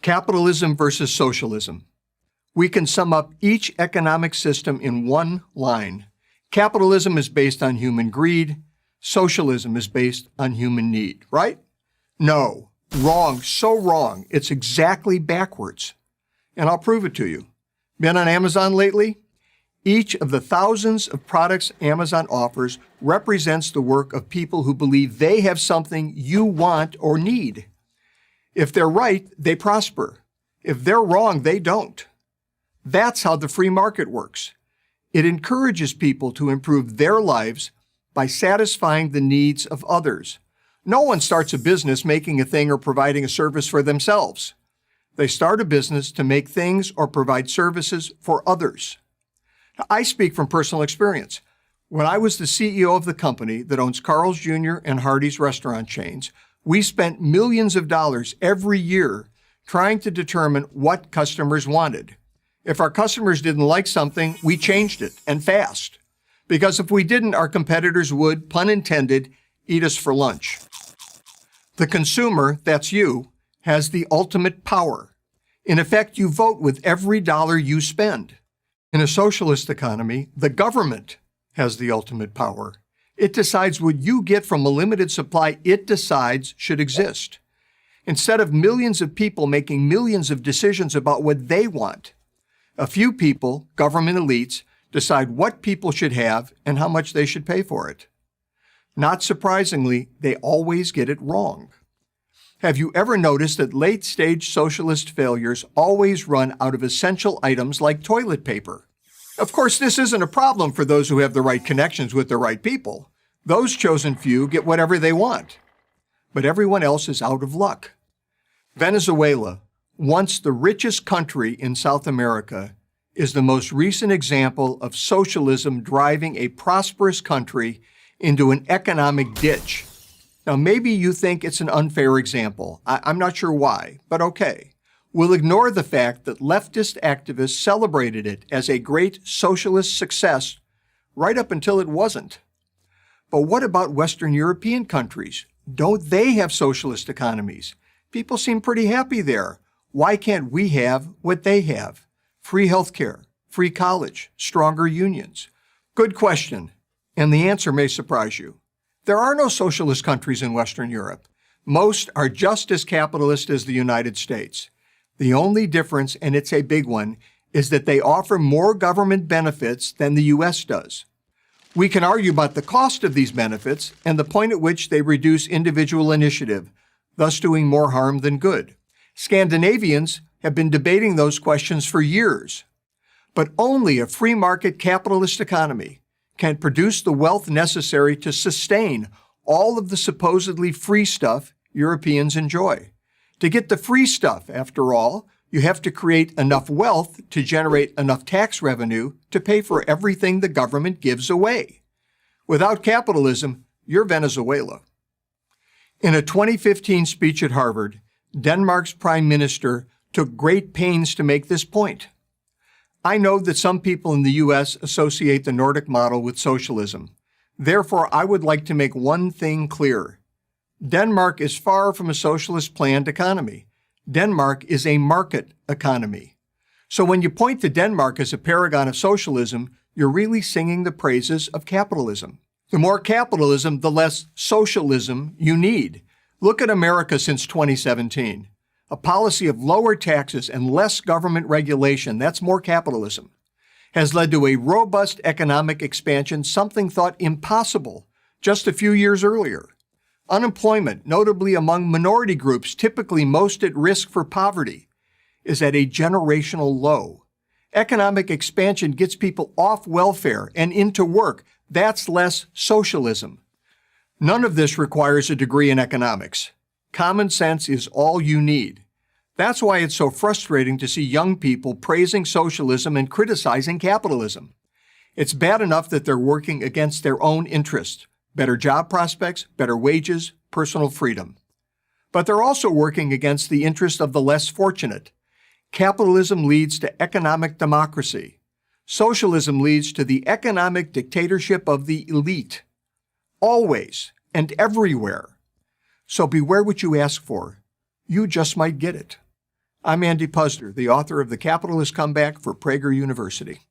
Capitalism versus socialism. We can sum up each economic system in one line. Capitalism is based on human greed. Socialism is based on human need, right? No, wrong, so wrong. It's exactly backwards. And I'll prove it to you. Been on Amazon lately? Each of the thousands of products Amazon offers represents the work of people who believe they have something you want or need. If they're right, they prosper. If they're wrong, they don't. That's how the free market works. It encourages people to improve their lives by satisfying the needs of others. No one starts a business making a thing or providing a service for themselves. They start a business to make things or provide services for others. Now, I speak from personal experience. When I was the CEO of the company that owns Carl's Jr. and Hardee's restaurant chains, we spent millions of dollars every year trying to determine what customers wanted. If our customers didn't like something, we changed it, and fast. Because if we didn't, our competitors would, pun intended, eat us for lunch. The consumer, that's you, has the ultimate power. In effect, you vote with every dollar you spend. In a socialist economy, the government has the ultimate power. It decides what you get from a limited supply it decides should exist. Instead of millions of people making millions of decisions about what they want, a few people, government elites, decide what people should have and how much they should pay for it. Not surprisingly, they always get it wrong. Have you ever noticed that late-stage socialist failures always run out of essential items like toilet paper? Of course, this isn't a problem for those who have the right connections with the right people. Those chosen few get whatever they want. But everyone else is out of luck. Venezuela, once the richest country in South America, is the most recent example of socialism driving a prosperous country into an economic ditch. Now, maybe you think it's an unfair example. I'm not sure why, but okay. We'll ignore the fact that leftist activists celebrated it as a great socialist success right up until it wasn't. But what about Western European countries? Don't they have socialist economies? People seem pretty happy there. Why can't we have what they have? Free healthcare, free college, stronger unions. Good question, and the answer may surprise you. There are no socialist countries in Western Europe. Most are just as capitalist as the United States. The only difference, and it's a big one, is that they offer more government benefits than the U.S. does. We can argue about the cost of these benefits and the point at which they reduce individual initiative, thus doing more harm than good. Scandinavians have been debating those questions for years. But only a free market capitalist economy can produce the wealth necessary to sustain all of the supposedly free stuff Europeans enjoy. To get the free stuff, after all, you have to create enough wealth to generate enough tax revenue to pay for everything the government gives away. Without capitalism, you're Venezuela. In a 2015 speech at Harvard, Denmark's prime minister took great pains to make this point. I know that some people in the U.S. associate the Nordic model with socialism. Therefore, I would like to make one thing clear. Denmark is far from a socialist planned economy. Denmark is a market economy. So when you point to Denmark as a paragon of socialism, you're really singing the praises of capitalism. The more capitalism, the less socialism you need. Look at America since 2017. A policy of lower taxes and less government regulation, that's more capitalism, has led to a robust economic expansion, something thought impossible just a few years earlier. Unemployment, notably among minority groups typically most at risk for poverty, is at a generational low. Economic expansion gets people off welfare and into work. That's less socialism. None of this requires a degree in economics. Common sense is all you need. That's why it's so frustrating to see young people praising socialism and criticizing capitalism. It's bad enough that they're working against their own interests. Better job prospects, better wages, personal freedom. But they're also working against the interest of the less fortunate. Capitalism leads to economic democracy. Socialism leads to the economic dictatorship of the elite. Always and everywhere. So beware what you ask for. You just might get it. I'm Andy Puzder, the author of The Capitalist Comeback for Prager University.